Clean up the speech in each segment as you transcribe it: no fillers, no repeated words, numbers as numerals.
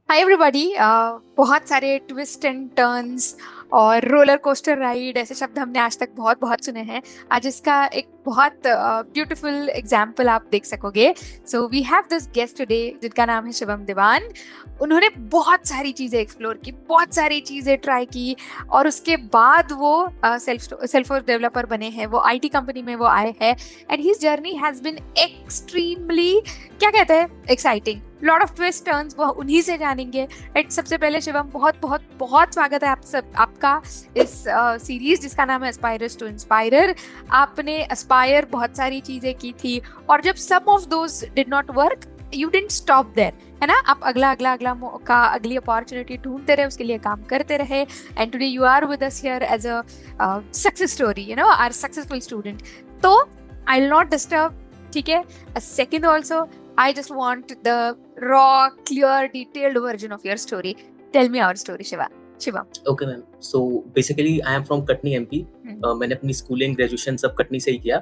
Hi everybody. बहुत सारे twist and turns और रोलर कोस्टर राइड ऐसे शब्द हमने आज तक बहुत बहुत सुने हैं। आज इसका एक बहुत ब्यूटीफुल एग्जाम्पल आप देख सकोगे। So we have this guest today जिनका नाम है शिवम दीवान। उन्होंने बहुत सारी चीज़ें एक्सप्लोर की, बहुत सारी चीज़ें ट्राई की और उसके बाद वो सेल्फ डेवलपर बने हैं। वो आईटी कंपनी में वो आए हैं and his journey has been extremely, क्या कहते हैं, exciting. Lot of twist turns वो उन्हीं से जानेंगे। राइट, सबसे पहले शिवम, बहुत बहुत बहुत स्वागत है आपका इस सीरीज जिसका नाम है एस्पायरर्स टू इंस्पायरर। आपने एस्पायर बहुत सारी चीजें की थी और जब some of those did not work, you didn't stop there, है ना। आप अगला अगला अगला मौका, अगली अपॉर्चुनिटी ढूंढते रहे, उसके लिए काम करते रहे and today you are with us here as a success story, you know, our successful student. तो आई विल नॉट डिस्टर्ब, ठीक है, a second also. I just want the raw, clear, detailed version of your story. Tell me our story, Shiva. Okay, ma'am. So basically, I am from Katni, MP. मैंने अपनी schooling graduation सब कटनी से ही किया।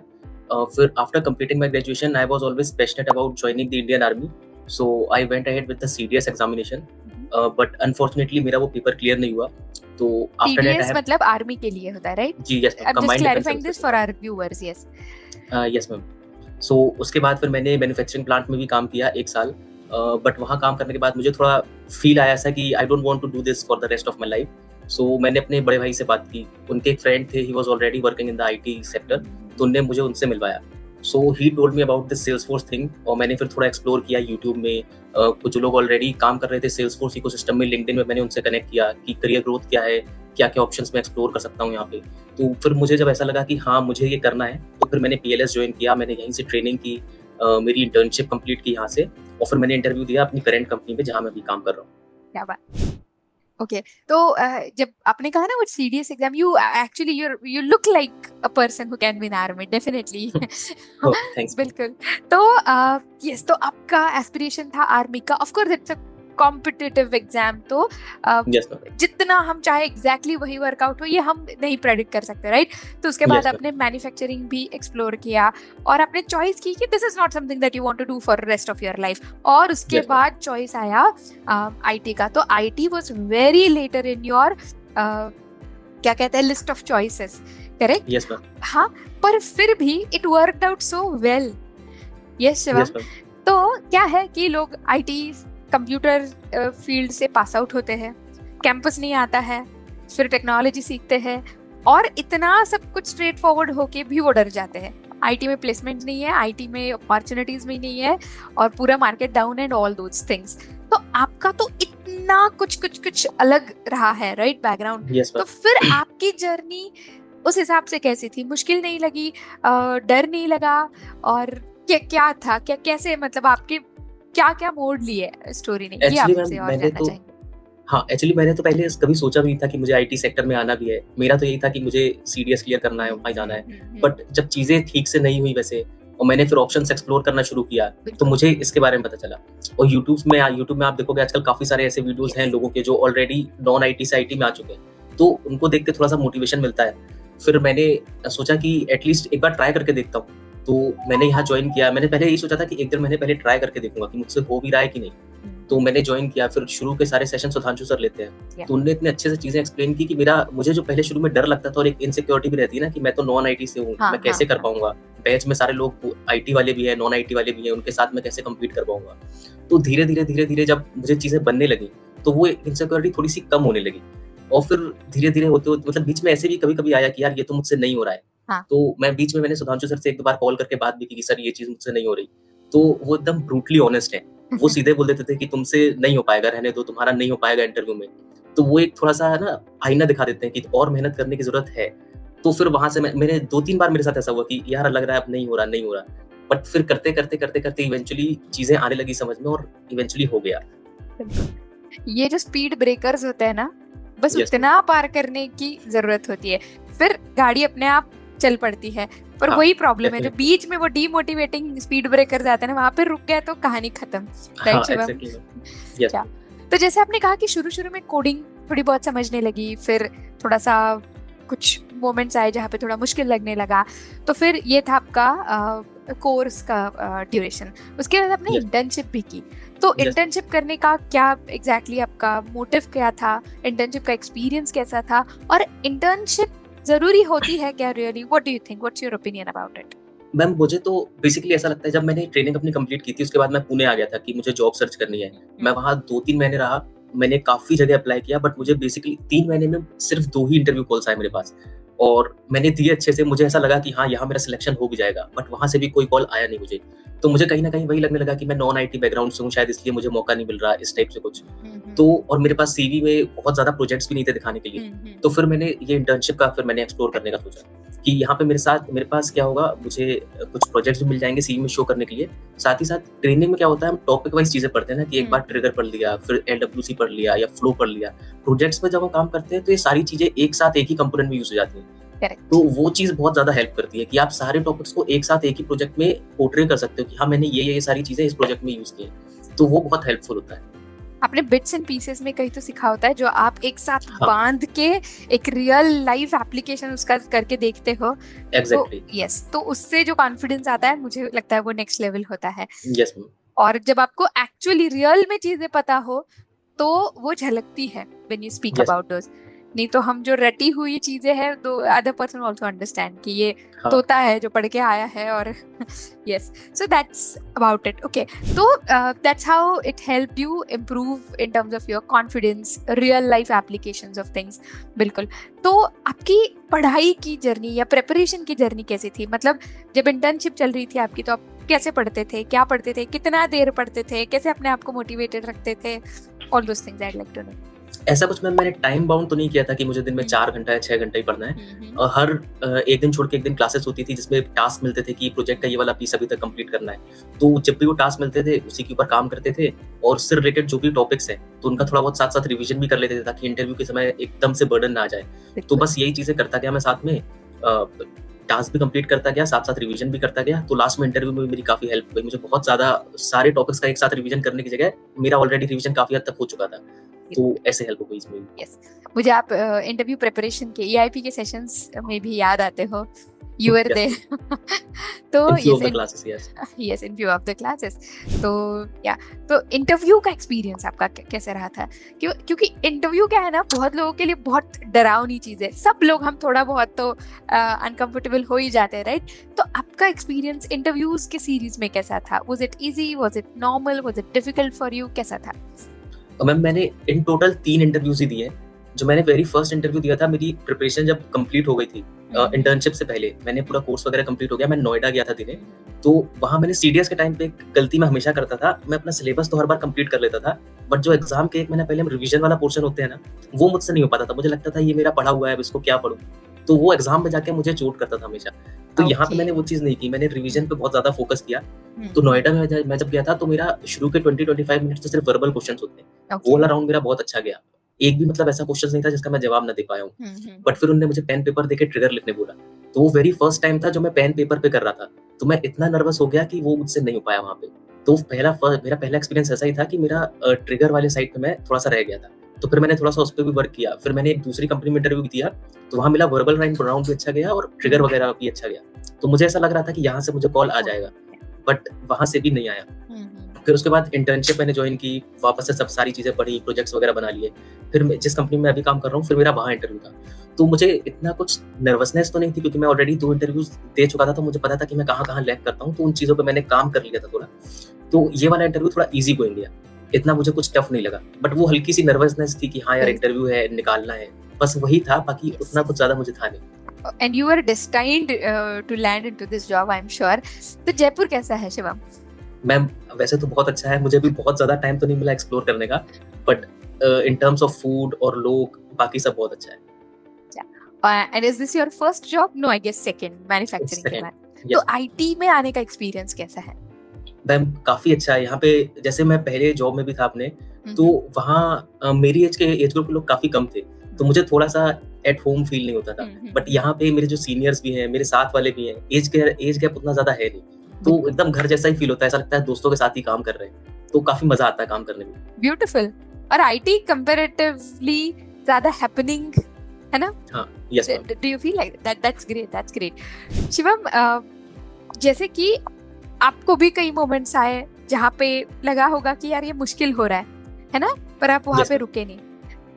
फिर after completing my graduation I was always passionate about joining the Indian army, so I went ahead with the CDS examination, but unfortunately मेरा वो paper clear नहीं हुआ। तो आफ्टर दैट CDS मतलब आर्मी के लिए होता है, राइट? जी, yes, I'm just clarifying this for our viewers. Yes. Yes ma'am. So उसके बाद फिर मैंने मैन्युफैक्चरिंग प्लांट में भी काम किया 1 साल, बट वहाँ काम करने के बाद मुझे थोड़ा फील आया ऐसा कि I don't want to do this for the rest of my life. So मैंने अपने बड़े भाई से बात की, उनके एक फ्रेंड थे, he was already working in the IT sector, तो उन्होंने मुझे उनसे मिलवाया। So he told me about this Salesforce thing और मैंने फिर थोड़ा एक्सप्लोर किया यूट्यूब में। कुछ लोग ऑलरेडी काम कर रहे थे सेल्सफोर्स इकोसिस्टम में, लिंक्डइन में मैंने उनसे कनेक्ट किया कि करियर ग्रोथ क्या है, क्या क्या ऑप्शंस मैं एक्सप्लोर कर सकता हूँ यहाँ पे। तो फिर मुझे जब ऐसा लगा कि हाँ मुझे ये करना है, तो फिर मैंने PLS ज्वाइन किया, मैंने यहीं से ट्रेनिंग की, मेरी इंटर्नशिप कंप्लीट की यहाँ से, और फिर मैंने इंटरव्यू दिया अपनी करंट कंपनी में जहाँ मैं अभी काम कर रहा हूँ। क्या बात। ओके, तो जब आपने कहा ना वो CDS exam, you actually you look like a person who can win army, definitely. Thanks. बिल्कुल। तो यस, तो आपका एस्पिरेशन था आर्मी का। Of course it's a competitive exam, तो यस मैम। जितना हम चाहे एग्जैक्टली वही वर्कआउट हो ये हम नहीं प्रेडिक्ट कर सकते, राइट? तो उसके बाद आपने मैन्युफैक्चरिंग भी एक्सप्लोर किया और आपने चॉइस की कि this is not something that you want to do for rest of your life, और उसके बाद चॉइस आया आईटी का। तो IT was very later in your क्या कहते हैं list of choices, correct? Yes ma'am. हाँ, पर फिर भी it worked out so well. Yes Shivam. तो क्या है कि लोग आईटी कंप्यूटर फील्ड से पास आउट होते हैं, कैंपस नहीं आता है, फिर टेक्नोलॉजी सीखते हैं और इतना सब कुछ स्ट्रेट फॉरवर्ड होके भी वो डर जाते हैं। आईटी में प्लेसमेंट नहीं है, आईटी में अपॉर्चुनिटीज भी नहीं है और पूरा market down and all those things. तो आपका तो इतना कुछ अलग रहा है, राइट, बैकग्राउंड। तो फिर आपकी जर्नी उस हिसाब से कैसी थी? मुश्किल नहीं लगी, डर नहीं लगा, और क्या था, कैसे, मतलब आपके क्या मोड़ लिए स्टोरी ने, ये आपसे और जानना चाहेंगे। हाँ, एक्चुअली मैंने तो पहले कभी सोचा भी नहीं था कि मुझे आईटी सेक्टर में आना भी है। मेरा तो यही था कि मुझे सीडीएस क्लियर करना है, वहाँ जाना है। बट जब चीजें ठीक से नहीं हुई वैसे, और मैंने फिर ऑप्शंस एक्सप्लोर करना शुरू किया, तो मुझे इसके बारे में पता चला। और यूट्यूब में आप देखोगे आजकल काफी सारे ऐसे वीडियोस हैं लोगों के जो ऑलरेडी नॉन आईटी से आईटी में आ चुके हैं, तो उनको देख के थोड़ा सा मोटिवेशन मिलता है। फिर मैंने सोचा कि एटलीस्ट एक बार ट्राई करके देखता हूँ, तो मैंने यहाँ ज्वाइन किया। मैंने पहले यही सोचा था कि 1 महीने पहले ट्राई करके देखूंगा कि मुझसे हो भी रहा है कि नहीं। तो मैंने ज्वाइन किया। फिर शुरू के सारे सेशन सुधांशु सर लेते हैं, तो उन्होंने इतने अच्छे से चीजें एक्सप्लेन की कि मुझे जो पहले शुरू में डर लगता था और एक इनसिक्योरिटी भी रहती है ना कि मैं तो नॉन आईटी से हूँ, मैं कैसे कर पाऊंगा, बैच में सारे लोग आईटी वाले भी हैं, नॉन आईटी वाले भी हैं, उनके साथ मैं कैसे कम्पीट कर पाऊंगा। तो धीरे धीरे जब मुझे चीजें बनने लगी तो वो इनसिक्योरिटी थोड़ी सी कम होने लगी। और फिर धीरे धीरे होते होते, मतलब बीच में ऐसे भी कभी आया कि यार ये तो मुझसे नहीं हो रहा है। तो मैं बीच में मैंने सुधांशु सर से 1-2 बार कॉल करके बात भी की कि सर ये चीज मुझसे नहीं हो रही। तो वो एकदम ब्रूटली ऑनेस्ट है, वो सीधे बोल देते थे कि तुमसे नहीं हो पाएगा, रहने दो, तुम्हारा नहीं हो पाएगा इंटरव्यू में। तो वो एक थोड़ा सा ना आईना दिखा देते हैं कि और मेहनत करने की जरूरत है। तो फिर वहां से मैंने 2-3 बार मेरे साथ ऐसा हुआ कि यार लग रहा है अब नहीं हो रहा, बट फिर करते इवेंचुअली चीजें आने लगी समझ में और इवेंचुअली हो गया। ये जो स्पीड ब्रेकर्स होते हैं ना, बस उतना पार करने की जरूरत होती है, फिर गाड़ी अपने आप चल पड़ती है। पर वही प्रॉब्लम है, जो बीच में वो डीमोटिवेटिंग स्पीड ब्रेकर जाते हैं ना, वहां पे रुक गया तो कहानी खत्म, राइट शिवम? तो जैसे आपने कहा कि शुरू में कोडिंग थोड़ी बहुत समझने लगी, फिर थोड़ा सा कुछ मोमेंट्स आए जहाँ पे थोड़ा मुश्किल लगने लगा, तो फिर ये था आपका कोर्स का ड्यूरेशन, उसके बाद आपने Yes. इंटर्नशिप भी की, तो Yes. इंटर्नशिप करने का क्या एग्जैक्टली आपका मोटिव क्या था, इंटर्नशिप का एक्सपीरियंस कैसा था, और इंटर्नशिप जरूरी होती है क्या really? What do you think, what's your opinion about it? Ma'am मुझे तो बेसिकली ऐसा लगता है, जब मैंने ट्रेनिंग अपनी कंप्लीट की थी उसके बाद मैं पुणे आ गया था कि मुझे जॉब सर्च करनी है। मैं वहाँ 2-3 महीने रहा, मैंने काफ़ी जगह अप्लाई किया, बट मुझे बेसिकली 3 महीने में सिर्फ 2 ही इंटरव्यू कॉल्स आए मेरे पास, और मैंने दिए अच्छे से, मुझे ऐसा लगा कि हाँ, यहाँ मेरा सिलेक्शन हो भी जाएगा, बट वहाँ से भी कोई कॉल आया नहीं मुझे। तो मुझे कहीं न कहीं वही लगने लगा कि मैं नॉन आईटी बैकग्राउंड से हूँ, शायद इसलिए मुझे मौका नहीं मिल रहा, इस टाइप से कुछ। तो और मेरे पास सीवी में बहुत ज़्यादा प्रोजेक्ट्स भी नहीं थे दिखाने के लिए। तो फिर मैंने ये इंटर्नशिप का फिर मैंने एक्सप्लोर करने का सोचा कि यहाँ पे मेरे पास क्या होगा, मुझे कुछ प्रोजेक्ट्स भी मिल जाएँगे सीवी में शो करने के लिए। साथ ही साथ ट्रेनिंग में क्या होता है, हम टॉपिक वाइज़ चीज़ें पढ़ते हैं ना, कि एक बार ट्रिगर पढ़ लिया, फिर एलडब्ल्यूसी पढ़ लिया या फ्लो पढ़ लिया। प्रोजेक्ट्स पे जब हम काम करते हैं तो ये सारी चीज़ें एक साथ एक ही कंपोनेंट में यूज़ हो जाती हैं। करेक्ट। तो वो चीज़ बहुत ज़्यादा हेल्प करती है कि आप सारे टॉपिक्स को एक साथ एक ही प्रोजेक्ट में पोर्ट्रे कर सकते हो कि हाँ, मैंने ये सारी चीज़ें इस प्रोजेक्ट में यूज़ की हैं। तो वो बहुत हेल्पफुल होता है। आपने बिट्स एंड पीसेस में कहीं तो सीखा होता है जो आप एक साथ हाँ। बांध के एक रियल लाइफ एप्लीकेशन उसका करके देखते हो। एग्जैक्टली। यस, तो उससे जो कॉन्फिडेंस आता है मुझे लगता है वो नेक्स्ट लेवल होता है। Yes ma'am. और जब आपको एक्चुअली रियल में चीजें पता हो तो वो झलकती है when you speak Yes. About those. नहीं तो हम जो रटी हुई चीजें हैं, तो अदर पर्सन आल्सो अंडरस्टैंड कि ये हाँ। तोता है जो पढ़ के आया है, और yes, so that's about it. Okay, तो that's how it help you improve in terms of your confidence, real life applications of things. बिल्कुल। तो आपकी पढ़ाई की जर्नी या प्रिपरेशन की जर्नी कैसी थी? मतलब जब इंटर्नशिप चल रही थी आपकी, तो आप कैसे पढ़ते थे, क्या पढ़ते थे, कितना देर पढ़ते थे, कैसे अपने आप को मोटिवेटेड रखते थे? All those things I like to know. ऐसा कुछ मैंने टाइम बाउंड तो नहीं किया था कि मुझे दिन में 4 घंटा या 6 घंटा ही पढ़ना है। हर एक दिन छोड़ के एक दिन क्लासेस होती थी जिसमें टास्क मिलते थे कि प्रोजेक्ट का ये वाला पीस अभी तक कंप्लीट करना है। तो जब भी वो टास्क मिलते थे उसी के ऊपर काम करते थे, और उससे रिलेटेड जो भी टॉपिक्स हैं तो उनका थोड़ा बहुत साथ-साथ रिवीजन भी कर लेते थे ताकि इंटरव्यू के समय एकदम से बर्डन ना आ जाए। तो बस यही चीज़ें करता गया मैं साथ में, टास्क भी कंप्लीट करता गया, साथ-साथ रिवीजन भी करता गया। तो लास्ट में इंटरव्यू में भी मेरी काफ़ी हेल्प हुई। मुझे बहुत ज़्यादा सारे टॉपिक्स का एक साथ रिवीजन करने की जगह मेरा ऑलरेडी रिवीजन काफ़ी हद तक हो चुका था। तो ऐसे हेल्प हो गई इसमें। यस, मुझे आप इंटरव्यू प्रिपरेशन के EIP के सेशंस में भी याद आते हो। You were there. तो in few of the yes, classes, yes. Yes, in few of the classes. तो या, तो इंटरव्यू का एक्सपीरियंस आपका कैसे रहा था? क्योंकि इंटरव्यू क्या है ना, बहुत लोगों के लिए बहुत डरावनी चीज है। सब लोग हम थोड़ा बहुत तो अनकंफर्टेबल हो ही जाते हैं, राइट? तो आपका एक्सपीरियंस इंटरव्यूज के सीरीज में कैसा था? Was it easy, was it normal, was it difficult for you, कैसा था? मैम मैंने इन टोटल 3 इंटरव्यूज ही दिए। जो मैंने वेरी फर्स्ट इंटरव्यू दिया था, मेरी प्रिपरेशन जब कंप्लीट हो गई थी इंटर्नशिप से पहले, मैंने पूरा कोर्स वगैरह कंप्लीट हो गया, मैं नोएडा गया था दिने। तो वहाँ मैंने सीडीएस के टाइम पे एक गलती मैं हमेशा करता था, मैं अपना सिलेबस तो हर बार कंप्लीट कर लेता था, बट जो एग्जाम के 1 महीना पहले रिवीजन वाला पोर्शन होते हैं ना, वो मुझसे नहीं हो पाता था। मुझे लगता था ये मेरा पढ़ा हुआ है, अब इसको क्या पढूं? तो वो एग्जाम में जाके मुझे चोट करता था हमेशा। तो यहाँ पे मैंने वो चीज़ नहीं की, मैंने रिवीजन पे बहुत ज़्यादा फोकस किया। तो नोएडा में मैं जब गया था तो मेरा शुरू के 20-25 मिनट तो सिर्फ वर्बल क्वेश्चंस होते हैं। वो वाला राउंड मेरा बहुत अच्छा गया। एक भी मतलब ऐसा क्वेश्चन नहीं था जिसका मैं जवाब ना दे पाया हूँ। बट फिर उन्होंने मुझे पेन पेपर देके ट्रिगर लिखने बोला। तो वो वेरी फर्स्ट टाइम था जो मैं पेन पेपर पे कर रहा था। तो मैं इतना नर्वस हो गया कि वो मुझसे नहीं हो पाया वहाँ पे। तो मेरा पहला एक्सपीरियंस ऐसा ही था कि मेरा ट्रिगर वाले साइड पे मैं थोड़ा-सा रह गया था। तो फिर मैंने थोड़ा-सा उस पे भी वर्क किया। फिर मैंने एक दूसरी कंपनी में इंटरव्यू दिया, तो वहाँ मिला वर्बल राउंड भी अच्छा गया और ट्रिगर वगैरह भी अच्छा गया। तो मुझे ऐसा लग रहा था कि यहाँ से मुझे कॉल आ जाएगा, बट वहाँ से भी नहीं आया। फिर उसके बाद इंटर्नशिप मैंने ज्वाइन की, वापस से सब सारी चीज़ें पढ़ी, प्रोजेक्ट्स वगैरह बना लिए। फिर जिस कंपनी में अभी काम कर रहा हूँ, फिर मेरा वहाँ इंटरव्यू था। तो मुझे इतना कुछ नर्वसनेस तो नहीं थी क्योंकि मैं ऑलरेडी 2 इंटरव्यूज़ दे चुका था, तो मुझे पता था कि मैं कहाँ-कहाँ लैग करता हूँ, तो उन चीज़ों पे मैंने काम कर लिया था थोड़ा। तो ये वाला इंटरव्यू थोड़ा ईज़ी गोइंग गया, इतना मुझे कुछ टफ नहीं लगा। बट वो हल्की सी नर्वसनेस थी कि हाँ यार इंटरव्यू है, निकालना है, बस वही था, बाकी उतना कुछ ज़्यादा मुझे था नहीं। And you were destined to land into this job, I'm sure. तो जयपुर कैसा है शिवम? मैम वैसे तो बहुत अच्छा है, मुझे भी बहुत ज़्यादा टाइम तो नहीं मिला एक्सप्लोर करने का, but in terms of food और लोग बाकी सब बहुत अच्छा है। And is this your first job? No, I guess second, manufacturing के बाद। तो IT में आने का एक्सपीरियंस कैसा है? मैम काफ़ी अच्छा है। यहाँ पे जैसे मैं पहले जॉब में भी था अपने, तो वहाँ मेरी एज ग्रुप के लोग काफ़ी कम थे, तो मुझे थोड़ा-सा एट होम फील नहीं होता था। बट यहाँ पे मेरे जो सीनियर्स भी हैं, मेरे साथ वाले भी हैं, एज गैप उतना ज़्यादा है नहीं, तो एकदम घर जैसा ही फील होता है, ऐसा लगता है दोस्तों के साथ ही काम कर रहे हैं, तो काफ़ी मज़ा आता है काम करने में। ब्यूटीफुल। और IT कंपैरेटिवली ज़्यादा हैपनिंग है ना? हाँ, yes ma'am. Do you feel like that? That's great. Shivam, जैसे कि आपको भी कई मोमेंट्स आए जहाँ पे लगा होगा कि यार ये मुश्किल हो रहा है ना, पर आप वहाँ Yes, पे ma'am. रुके नहीं।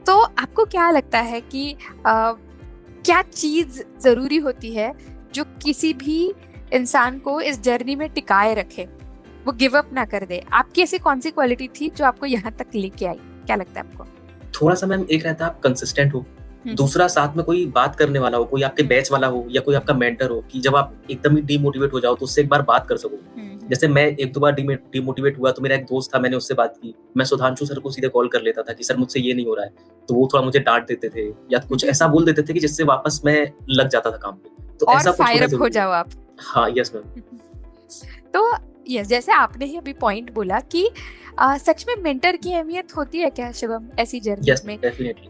तो आपको क्या लगता है कि क्या चीज जरूरी होती है जो किसी भी इंसान को इस जर्नी में टिकाए रखे, वो गिव अप ना कर दे? आपकी ऐसी कौन सी क्वालिटी थी जो आपको यहाँ तक लेके आई? क्या लगता है आपको? थोड़ा सा मैम एक रहता है आप कंसिस्टेंट हो, दूसरा साथ में कोई बात करने वाला हो, कोई आपके बैच वाला हो या कोई आपका मेंटर हो, कि जब आप एकदम ही डीमोटिवेट हो जाओ तो उससे एक बार बात कर सको। जैसे मैं एक दो बार डीमोटिवेट हुआ तो मेरा एक दोस्त था, मैंने उससे बात की। मैं सुधांशु सर को सीधे कॉल कर लेता था कि सर मुझसे ये नहीं हो रहा है, तो वो थोड़ा मुझे डांट देते थे या कुछ ऐसा बोल देते थे कि जिससे वापस मैं लग जाता था काम पे। तो और ऐसा कुछ फायर होना अप हो जरूरी है। जाओ आप। हाँ, यस मैम। तो यस, जैसे आपने ही अभी पॉइंट बोला कि सच में मेंटर की अहमियत होती है क्या शिवम ऐसी जर्नी यस में? डेफिनेटली।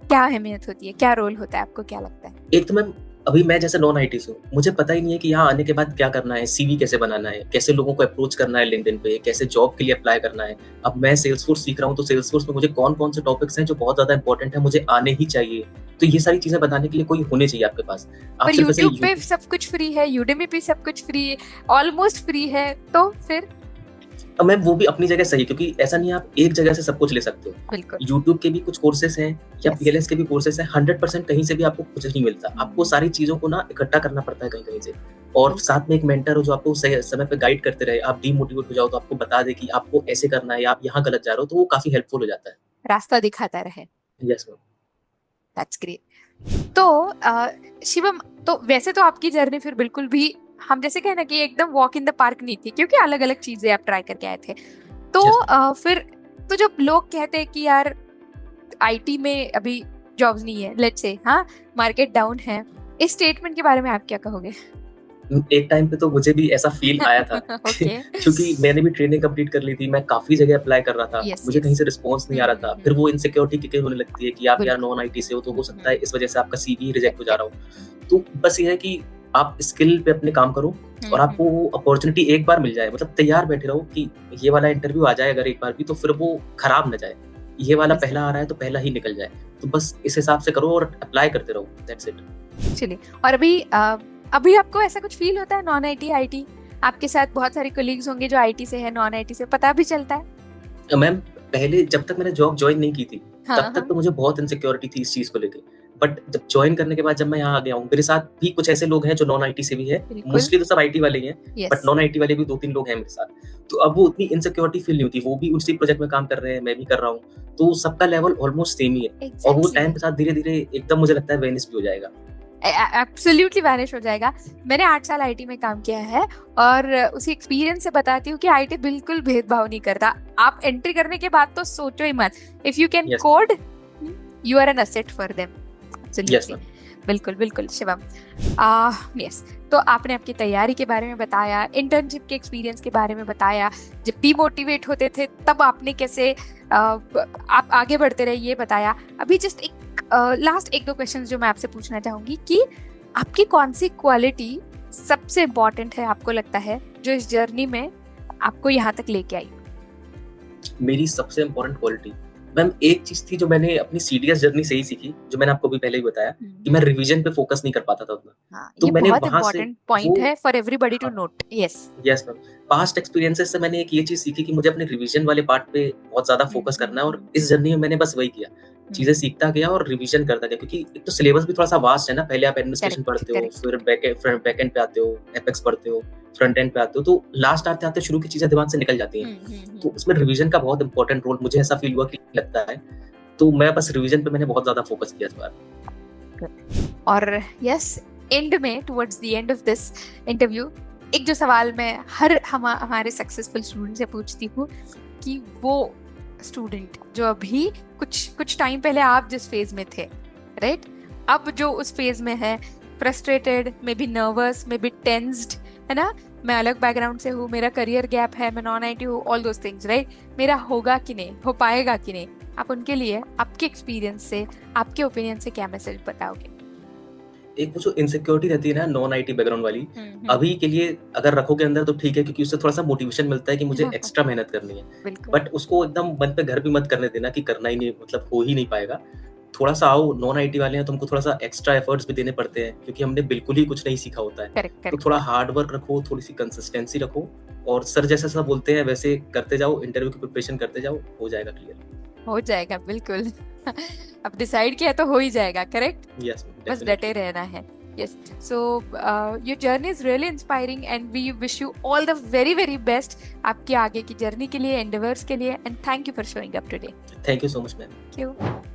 क्या अहमियत होती है, क्या रोल होता है, आपको क्या लगता है? एक तो मैम अभी मैं जैसे नॉन आईटी से हूँ, मुझे पता ही नहीं है कि यहाँ आने के बाद क्या करना है, सीवी कैसे बनाना है, कैसे लोगों को अप्रोच करना है लिंक्डइन पे, कैसे जॉब के लिए अप्लाई करना है। अब मैं सेल्सफोर्स सीख रहा हूँ तो सेल्सफोर्स में मुझे कौन कौन से टॉपिक्स हैं जो बहुत ज्यादा इंपॉर्टेंट है, मुझे आने ही चाहिए। तो ये सारी चीजें बताने के लिए कोई होने चाहिए आपके पास। आप पर सिर्फ ऐसे यूट्यूब पे सब कुछ फ्री है, यूडेमी पे सब कुछ फ्री है, ऑलमोस्ट फ्री है, तो फिर अब मैम वो भी अपनी जगह सही है, क्योंकि ऐसा नहीं है आप एक जगह से सब कुछ ले सकते हो। बिल्कुल यूट्यूब के भी कुछ कोर्सेस हैं या Yes. पीएलएस के भी कोर्सेस हैं। 100% कहीं से भी आपको कुछ नहीं मिलता, आपको सारी चीजों को ना इकट्ठा करना पड़ता है कहीं कहीं से। और बिल्कुल। साथ में एक मेंटर हो जो आपको सही समय पे गाइड करते रहे। आप डीमोटिवेट हो जाओ तो आपको बता दे कि आपको ऐसे करना है या आप यहाँ गलत जा रहे हो, तो वो काफी हेल्पफुल हो जाता है। रास्ता दिखाता रहे। Yes ma'am. That's great. तो शिवम, तो वैसे तो आपकी जर्नी फिर बिल्कुल भी हम जैसे कहे ना कि एकदम वॉक इन द पार्क नहीं थी, क्योंकि अलग अलग चीजें आप ट्राई करके आए थे। तो Yes. फिर तो जब लोग कहते हैं कि यार आईटी में अभी जॉब्स नहीं है, लेट्स से, हाँ, मार्केट डाउन है, इस स्टेटमेंट के बारे में आप क्या कहोगे? एक टाइम पे तो मुझे भी ऐसा फील आया था ओके क्योंकि मैंने भी ट्रेनिंग कंप्लीट कर ली थी, मैं काफी जगह अप्लाई कर रहा था, Yes, मुझे yes. कहीं से रिस्पांस नहीं आ रहा था। फिर वो इनसिक्योरिटी किक होने लगती है कि आप यार बिल्कुल। नॉन आईटी से हो, तो हो सकता है इस वजह से आपका सीवी रिजेक्ट हो जा रहा हो। तो बस ये है कि आप स्किल पे अपने काम करो और आपको वो अपॉर्चुनिटी एक बार मिल जाए, मतलब तैयार बैठे रहो कि ये वाला इंटरव्यू आ जाए अगर एक बार भी, तो फिर वो खराब ना जाए। ये वाला बिल्कुल। पहला आ रहा है तो पहला ही निकल जाए। तो बस इस हिसाब से करो और अप्लाई करते रहो, दैट्स इट। चलिए, और अभी आपको ऐसा कुछ फील होता है नॉन आईटी आईटी? आपके साथ बहुत सारे कोलीग्स होंगे जो आईटी से है, नॉन आईटी से, पता भी चलता है? मैम पहले जब तक मैंने जॉब ज्वाइन नहीं की थी हाँ, तब तक तो मुझे बहुत इनसिक्योरिटी थी इस चीज को लेके। बट जब ज्वाइन करने के बाद जब मैं यहाँ आ गया हूँ, मेरे साथ भी कुछ ऐसे लोग हैं जो नॉन आईटी से भी है, बिल्कुल। मोस्टली तो सब आईटी वाले ही हैं, Yes. बट नॉन आईटी वाले भी 2-3 लोग हैं मेरे साथ। तो अब वो उतनी इनसिक्योरिटी फील नहीं होती, वो भी उसी प्रोजेक्ट में काम कर रहे हैं, मैं भी कर रहा हूँ, तो सबका लेवल ऑलमोस्ट सेम ही है। और वो Exactly. टाइम के साथ धीरे धीरे एकदम मुझे लगता है वेनिश भी हो जाएगा। एब्सोल्युटली वैनिश हो जाएगा। मैंने 8 साल आईटी में काम किया है और उसी एक्सपीरियंस से बताती हूँ कि आईटी बिल्कुल भेदभाव नहीं करता। आप एंट्री करने के बाद तो सोचो ही मत, if you can Yes. Code you are an asset for them. Yes absolutely, ma'am. बिल्कुल बिल्कुल शिवम। यस, तो आपने आपकी तैयारी के बारे में बताया, इंटर्नशिप के एक्सपीरियंस के बारे में बताया, जब डीमोटिवेट होते थे तब आपने कैसे आप आगे बढ़ते रहे ये बताया। अभी जस्ट एक लास्ट 1-2 क्वेश्चंस जो मैं आपसे पूछना चाहूंगी कि आपकी कौन सी क्वालिटी सबसे इम्पोर्टेंट है आपको लगता है जो इस जर्नी में आपको यहाँ तक लेके आई? मेरी सबसे इम्पोर्टेंट क्वालिटी मैम एक चीज थी जो मैंने अपनी सीडीएस जर्नी से ही सीखी, जो मैंने आपको भी पहले ही बताया कि मैं रिवीजन पे फोकस नहीं कर पाता था उतना। हाँ, तो ये मैंने बहुत वहां से इम्पोर्टेंट पॉइंट वो है फॉर एवरीबॉडी टू हाँ, note. Yes. Yes ma'am, past experiences से मैंने एक ये चीज सीखी कि मुझे अपने रिवीजन वाले पार्ट पे बहुत ज्यादा फोकस करना है, और इस जर्नी में मैंने बस वही किया, चीजें सीखता गया और रिवीजन करता गया। क्योंकि एक तो सिलेबस भी थोड़ा सा वास्ट है ना, पहले आप एडमिनिस्ट्रेशन पढ़ते हो, फिर बैकएंड पे आते हो, एपेक्स पढ़ते हो, फ्रंट एंड पे आते हो, तो लास्ट आते आते शुरू की चीजें दिमाग से निकल जाती हैं। तो उसमें रिवीजन का बहुत इंपॉर्टेंट रोल मुझे ऐसा फील हुआ कि लगता है, तो मैं बस रिवीजन पे मैंने बहुत ज्यादा फोकस किया इस बार। और यस, एंड में towards the end of this interview एक जो सवाल मैं हर हमारे सक्सेसफुल स्टूडेंट से पूछती हूँ कि वो स्टूडेंट जो अभी कुछ टाइम पहले आप जिस फेज में थे, राइट, अब जो उस फेज में है, frustrated, may be nervous, may be tensed, है ना, मैं अलग बैकग्राउंड से हूँ, मेरा करियर गैप है, मैं नॉन आईटी हूँ, ऑल दोस थिंग्स, राइट, मेरा होगा कि नहीं, हो पाएगा कि नहीं, आप उनके लिए आपके एक्सपीरियंस से, आपके ओपिनियन से क्या मैसेज बताओगे? एक वो जो इनसिक्योरिटी रहती है ना नॉन आईटी बैकग्राउंड वाली, अभी के लिए अगर रखोगे अंदर तो ठीक है, क्योंकि उससे थोड़ा सा मोटिवेशन मिलता है कि मुझे एक्स्ट्रा मेहनत करनी है, बट उसको एकदम मन पे घर भी मत करने देना कि करना ही नहीं, मतलब हो ही नहीं पाएगा। थोड़ा सा आओ, नॉन आईटी वाले हैं तो हमको थोड़ा सा एक्स्ट्रा एफर्ट्स भी देने पड़ते हैं क्योंकि हमने बिल्कुल ही कुछ नहीं सीखा होता है। करेक्ट तो करेक्ट थोड़ा हार्ड वर्क रखो, थोड़ी सी कंसिस्टेंसी रखो और सर जैसा सा बोलते हैं वैसे करते जाओ, इंटरव्यू की प्रिपरेशन करते जाओ, हो जाएगा क्लियर। हो जाएगा बिल्कुल। अब डिसाइड किया तो हो ही जाएगा, करेक्ट। यस बस डटे रहना है। Yes. So your journey is really inspiring and we wish you all the very very best आपकी आगे की जर्नी के लिए, endeavors के लिए, and thank you for showing up today. Thank you so much ma'am. Thank you.